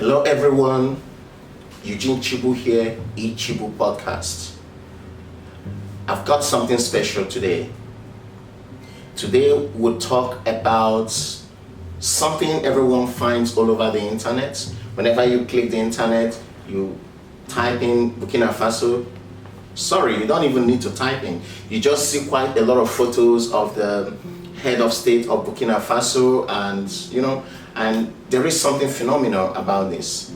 Hello everyone, Eugene Chibu here, Chibu Podcast. I've got something special today. Today we'll talk about something everyone finds all over the internet. Whenever you click the internet, you type in Burkina Faso. Sorry, you don't even need to type in. You just see quite a lot of photos of the head of state of Burkina Faso, and there is something phenomenal about this.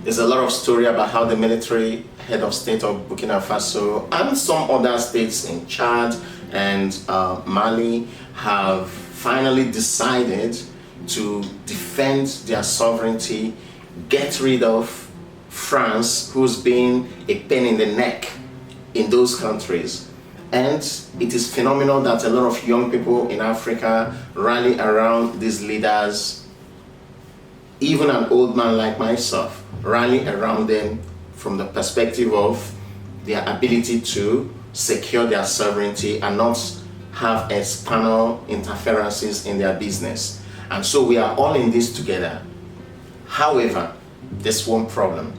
There's a lot of story about how the military head of state of Burkina Faso and some other states in Chad and Mali have finally decided to defend their sovereignty, get rid of France, who's been a pain in the neck in those countries. And it is phenomenal that a lot of young people in Africa rally around these leaders. Even an old man like myself rally around them from the perspective of their ability to secure their sovereignty and not have external interferences in their business. And so we are all in this together. However, there's one problem.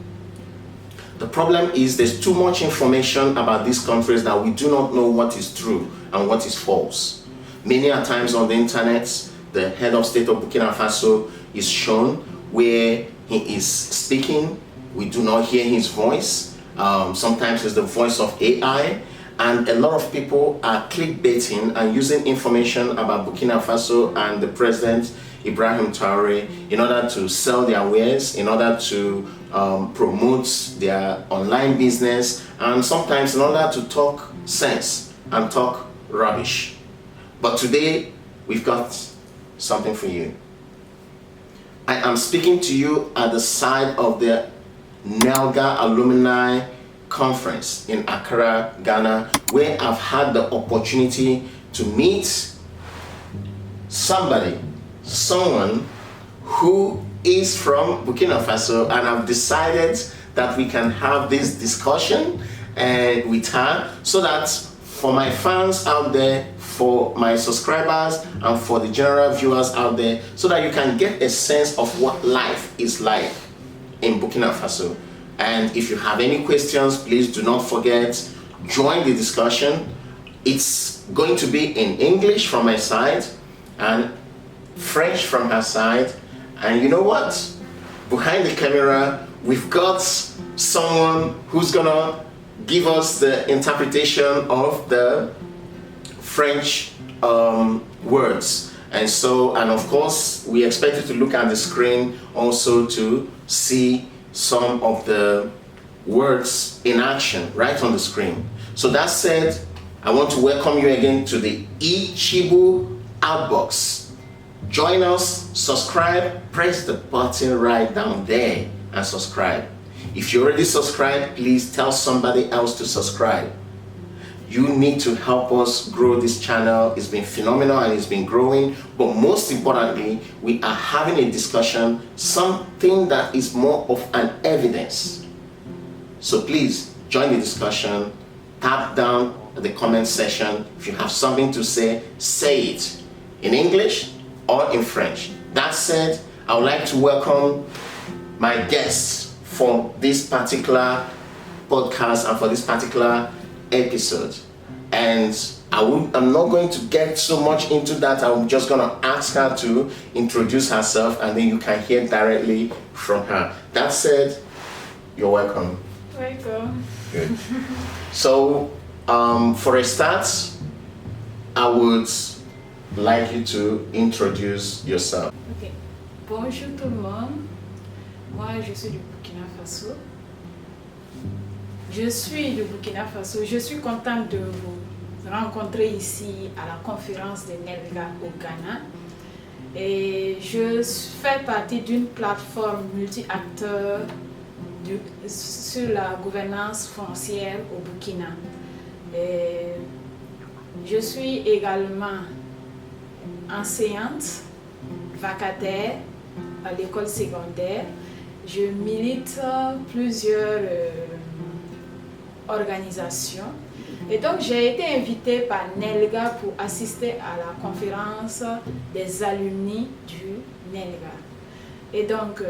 The problem is there's too much information about these countries that we do not know what is true and what is false. Many a times on the internet, the head of state of Burkina Faso is shown where he is speaking. We do not hear his voice. Sometimes it's the voice of AI. And a lot of people are clickbaiting and using information about Burkina Faso and the president, Ibrahim Traore, in order to sell their wares, in order to promote their online business, and sometimes in order to talk sense and talk rubbish. But today, we've got something for you. I am speaking to you at the side of the NELGA Alumni Conference in Accra, Ghana, where I've had the opportunity to meet someone who is from Burkina Faso, and I've decided that we can have this discussion with her so that for my fans out there, for my subscribers, and for the general viewers out there, so that you can get a sense of what life is like in Burkina Faso. And if you have any questions, please do not forget, join the discussion. It's going to be in English from my side and French from her side. And you know what? Behind the camera, we've got someone who's gonna give us the interpretation of the French words. And of course, we expect you to look at the screen also to see some of the words in action right on the screen. So that said, I want to welcome you again to the Chibu Outbox. Join us, subscribe, press the button right down there and subscribe. If you already subscribed, please tell somebody else to subscribe. You need to help us grow this channel. It's been phenomenal and it's been growing, but most importantly, we are having a discussion, something that is more of an evidence. So please join the discussion, tap down the comment section. If you have something to say, say it in English or in French. That said, I would like to welcome my guests for this particular podcast and for this particular episode. And I'm not going to get so much into that. I'm just going to ask her to introduce herself, and then you can hear directly from her. That said, you're welcome. Welcome. Good. So, for a start, I would like you to introduce yourself. Okay. Bonjour tout le monde. Moi, je suis du Burkina Faso. Je suis contente de vous rencontrer ici à la conférence de NELGA au Ghana. Et je fais partie d'une plateforme multi-acteurs sur la gouvernance foncière au Burkina. Et je suis également enseignante, vacataire à l'école secondaire. Je milite plusieurs organisations. Et donc, j'ai été invitée par NELGA pour assister à la conférence des alumni du NELGA. Et donc,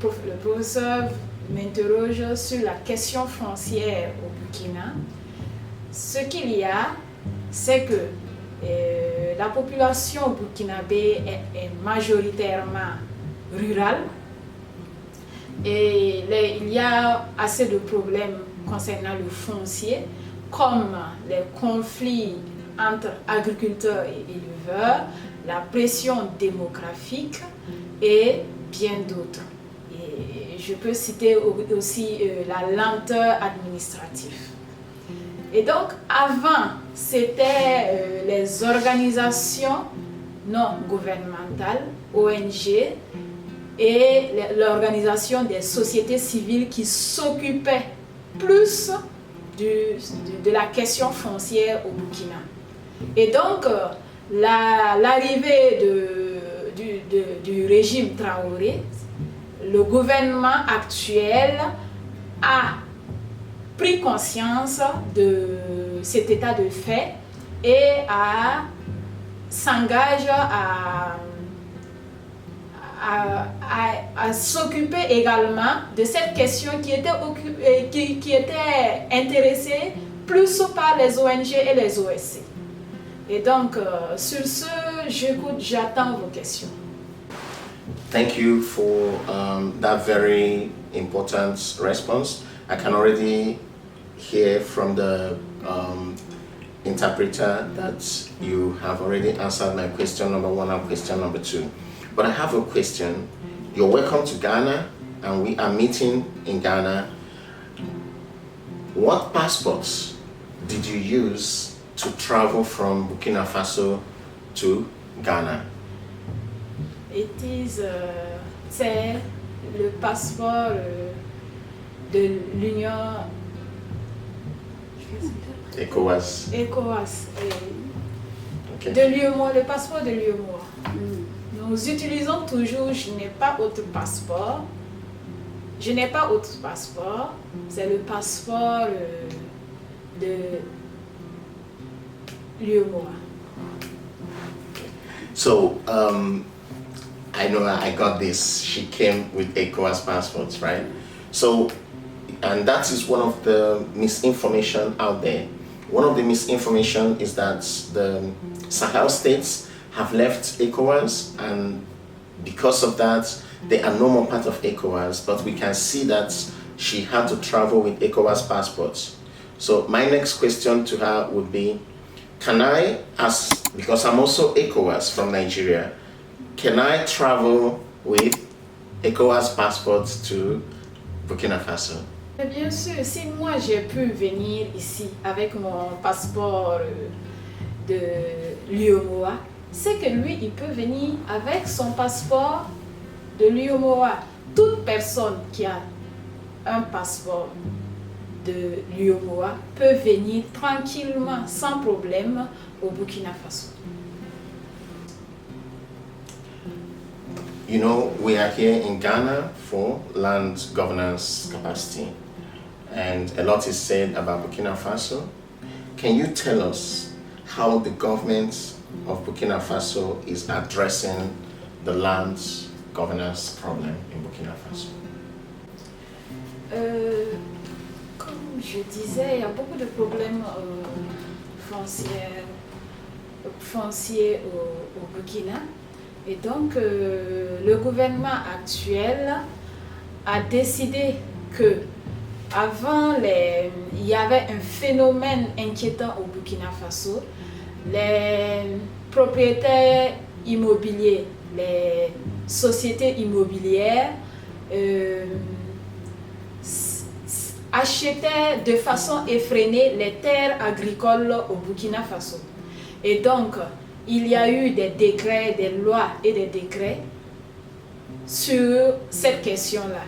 le professeur m'interroge sur la question foncière au Burkina. Ce qu'il y a, c'est que la population burkinabé est majoritairement rurale et il y a assez de problèmes concernant le foncier, comme les conflits entre agriculteurs et éleveurs, la pression démographique et bien d'autres. Et je peux citer aussi la lenteur administrative. Et donc, avant, c'était les organisations non gouvernementales, ONG, et l'organisation des sociétés civiles qui s'occupaient plus de la question foncière au Burkina. Et donc, l'arrivée du régime Traoré, le gouvernement actuel a pris conscience de cet état de fait et s'engage à s'occuper également de cette question qui était intéressée plus par les ONG et les OSC. Et donc, sur ce, j'attends vos questions. Thank you for that very important response. I can already hear from the interpreter that you have already answered my question number 1 and question number 2. But I have a question. You're welcome to Ghana, and we are meeting in Ghana. What passports did you use to travel from Burkina Faso to Ghana? C'est le passeport de l'Union ECOWAS. Okay. De l'UEMOA, le passeport de l'UEMOA. Nous utilisons toujours, je n'ai pas autre passeport. C'est le passeport de l'UEMOA. So, I know I got this. She came with ECOWAS passports, right? So, and that is one of the misinformation out there. One of the misinformation is that the Sahel states have left ECOWAS, and because of that, they are no more part of ECOWAS, but we can see that she had to travel with ECOWAS passports. So my next question to her would be, can I, because I'm also ECOWAS from Nigeria, can I travel with ECOWAS passports to Burkina Faso? Bien sûr, si moi j'ai pu venir ici avec mon passeport de l'UEMOA, c'est que lui, il peut venir avec son passeport de l'UEMOA. Toute personne qui a un passeport de l'UEMOA peut venir tranquillement, sans problème, au Burkina Faso. You know, we are here in Ghana for land governance capacity, and a lot is said about Burkina Faso. Can you tell us how the government of Burkina Faso is addressing the land governance problem in Burkina Faso? Comme je disais, il y a beaucoup de problèmes fonciers au Burkina. Et donc, le gouvernement actuel a décidé que avant, il y avait un phénomène inquiétant au Burkina Faso. Les propriétaires immobiliers, les sociétés immobilières achetaient de façon effrénée les terres agricoles au Burkina Faso. Et donc, il y a eu des décrets, des lois et des décrets sur cette question-là.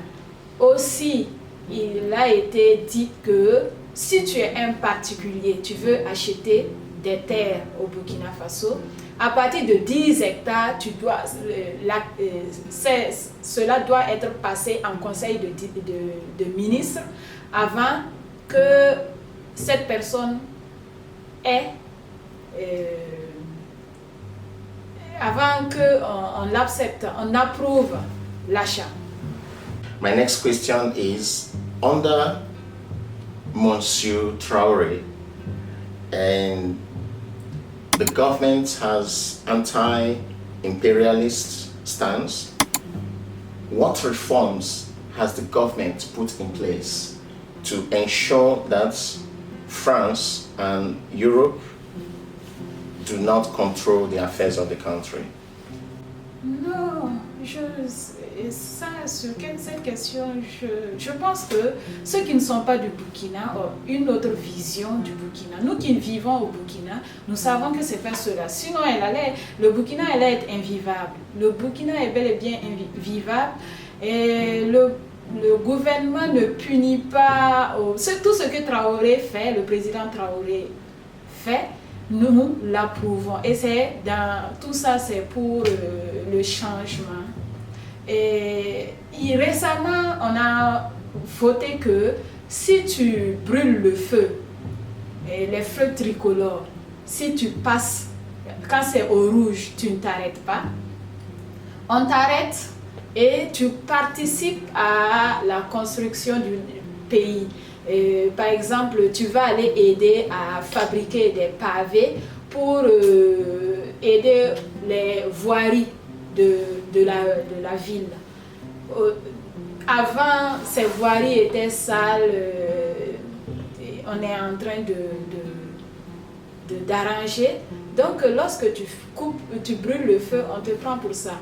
Aussi, il a été dit que si tu es un particulier, tu veux acheter des terres au Burkina Faso, à partir de 10 hectares, cela doit être passé en conseil de ministres avant que cette personne avant qu'on l'accepte, on approuve l'achat. My next question is, under Monsieur Traore, and the government has anti-imperialist stance, what reforms has the government put in place to ensure that France and Europe do not control the affairs of the country? Non, ça, sur cette question, je pense que ceux qui ne sont pas du Burkina ont une autre vision du Burkina. Nous qui vivons au Burkina, nous savons que c'est pas cela. Sinon, le Burkina allait être invivable. Le Burkina est bel et bien vivable. Et le gouvernement ne punit pas tout ce que Traoré fait, le président Traoré fait. Nous l'approuvons et tout ça c'est pour le changement. Et récemment on a voté que si tu brûles le feu, les feux tricolores, si tu passes, quand c'est au rouge, tu ne t'arrêtes pas, on t'arrête et tu participes à la construction du pays. Par exemple, tu vas aller aider à fabriquer des pavés pour aider les voiries de la ville. Avant, ces voiries étaient sales, on est en train d'arranger. Donc, lorsque tu brûles le feu, on te prend pour ça.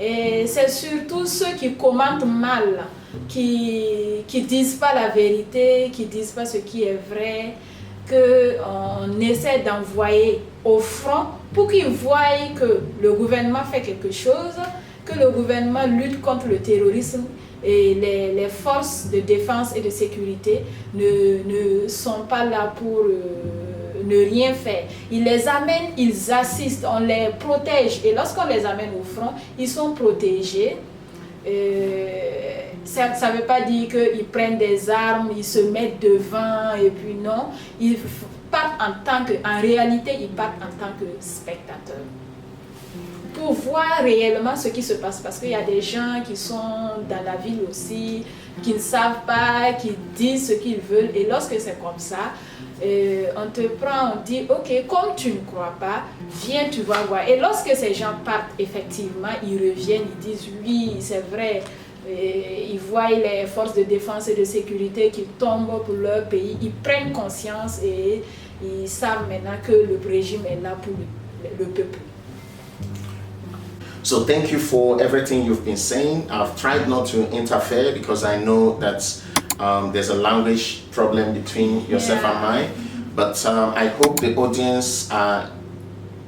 Et c'est surtout ceux qui commentent mal, qui disent pas la vérité, qui disent pas ce qui est vrai, qu'on essaie d'envoyer au front pour qu'ils voient que le gouvernement fait quelque chose, que le gouvernement lutte contre le terrorisme et les forces de défense et de sécurité ne sont pas là pour ne rien faire. Ils les amènent, ils assistent, on les protège et lorsqu'on les amène au front, ils sont protégés. Ça ne veut pas dire qu'ils prennent des armes, ils se mettent devant et puis non, ils partent en réalité ils partent en tant que spectateurs pour voir réellement ce qui se passe, parce qu'il y a des gens qui sont dans la ville aussi, qui ne savent pas, qui disent ce qu'ils veulent et lorsque c'est comme ça, on te prend, on dit ok, comme tu ne crois pas, viens, tu vas voir. Et lorsque ces gens partent, effectivement, ils reviennent, ils disent oui, c'est vrai. Et ils voient les forces de défense et de sécurité qui tombent pour leur pays, ils prennent conscience et ils savent maintenant que le régime est là pour le peuple. So thank you for everything you've been saying. I've tried not to interfere because I know that there's a language problem between yourself and mine. But I hope the audience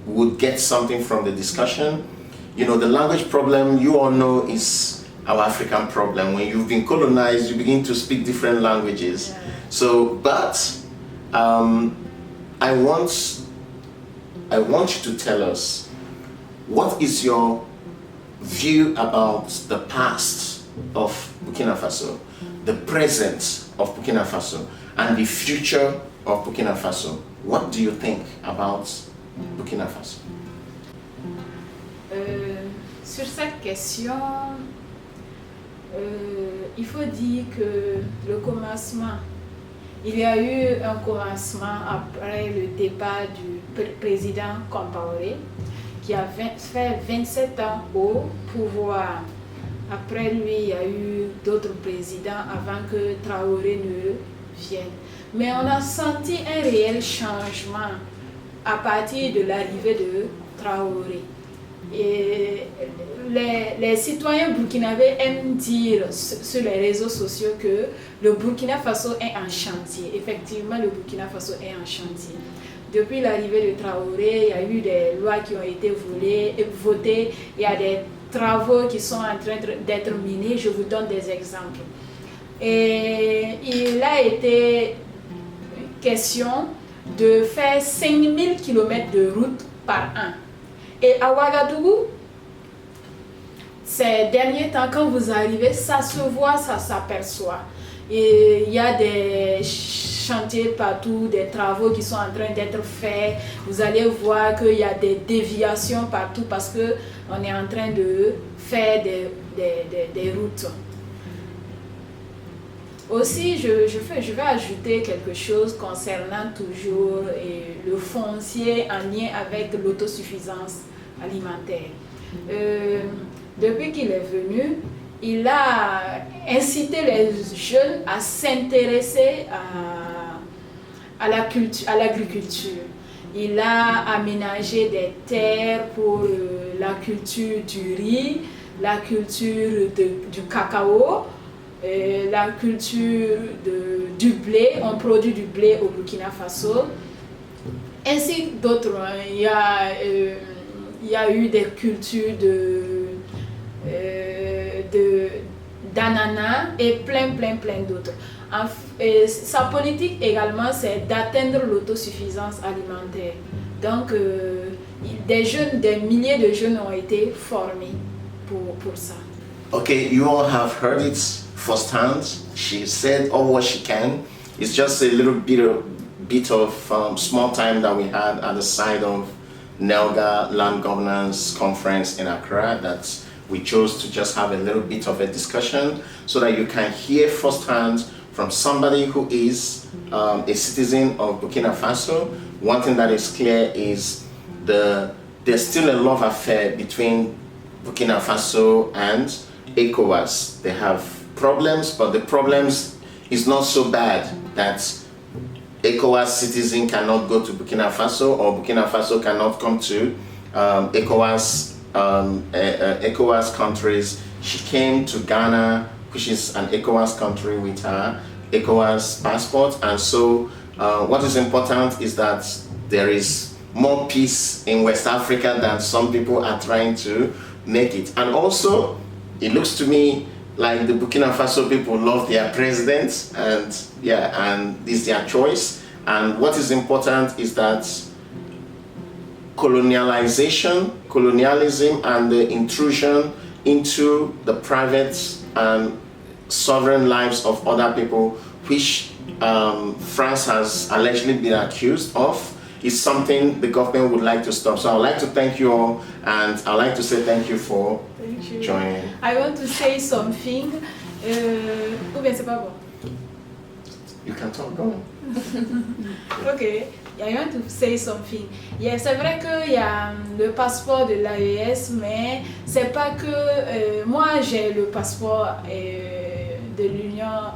would get something from the discussion. You know, the language problem, you all know, is our African problem. When you've been colonized, you begin to speak different languages. Yeah. So, but I want you to tell us, what is your view about the past of Burkina Faso, the present of Burkina Faso, and the future of Burkina Faso? What do you think about Burkina Faso? Sur cette question, il faut dire que le commencement, il y a eu un commencement après le départ du président Compaore, qui a fait 27 ans au pouvoir. Après lui, il y a eu d'autres présidents avant que Traoré ne vienne. Mais on a senti un réel changement à partir de l'arrivée de Traoré. Et les citoyens burkinabés aiment dire sur les réseaux sociaux que le Burkina Faso est en chantier. Effectivement, le Burkina Faso est en chantier. Depuis l'arrivée de Traoré, il y a eu des lois qui ont été votées, il y a des travaux qui sont en train d'être menés. Je vous donne des exemples. Et il a été question de faire 5000 km de route par an. Et à Ouagadougou, ces derniers temps, quand vous arrivez, ça se voit, ça s'aperçoit. Et il y a des chantiers partout, des travaux qui sont en train d'être faits. Vous allez voir qu'il y a des déviations partout parce qu'on est en train de faire des routes. Aussi, je vais ajouter quelque chose concernant toujours le foncier en lien avec l'autosuffisance alimentaire. Depuis qu'il est venu, il a incité les jeunes à s'intéresser à l'agriculture. Il a aménagé des terres pour la culture du riz, la culture du cacao, la culture du blé. On produit du blé au Burkina Faso, ainsi que d'autres. Il y a eu des cultures d'ananas et plein d'autres. Sa politique également, c'est d'atteindre l'autosuffisance alimentaire. Donc, des milliers de jeunes ont été formés pour ça. Okay, you all have heard it firsthand. She said all what she can. It's just a little bit of small time that we had at the side of NELGA Land Governance Conference in Accra that we chose to just have a little bit of a discussion so that you can hear firsthand from somebody who is a citizen of Burkina Faso. One thing that is clear is there's still a love affair between Burkina Faso and ECOWAS. They have problems, but the problems is not so bad that ECOWAS citizen cannot go to Burkina Faso or Burkina Faso cannot come to ECOWAS countries. She came to Ghana, which is an ECOWAS country, with her ECOWAS passport, and so what is important is that there is more peace in West Africa than some people are trying to make it. And also, it looks to me like the Burkina Faso people love their president, and it's their choice. And what is important is that colonialism and the intrusion into the private and sovereign lives of other people, which France has allegedly been accused of, is something the government would like to stop. So I would like to thank you all, and I'd like to say thank you for joining. I want to say something. Ou bien c'est pas bon? You can talk, go on. Okay, I want to say something. Yeah, c'est vrai qu'il y a le passeport de l'AES, mais c'est pas que moi j'ai le passeport de l'Union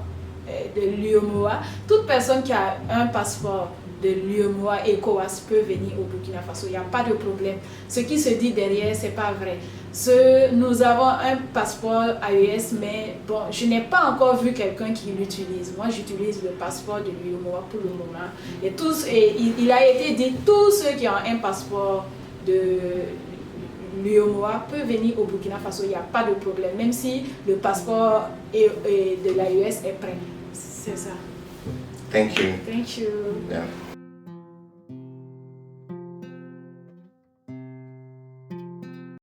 de l'UEMOA. Toute personne qui a un passeport de l'UEMOA ECOWAS peut venir au Burkina Faso, il n'y a pas de problème. Ce qui se dit derrière, c'est pas vrai. Nous avons un passeport AES, mais bon, je n'ai pas encore vu quelqu'un qui l'utilise. Moi, j'utilise le passeport de l'UEMOA pour le moment. Et il a été dit, tous ceux qui ont un passeport de l'UEMOA peuvent venir au Burkina Faso, il n'y a pas de problème, même si le passeport de l'AES est prêt. C'est ça. Thank you. Thank you. Yeah.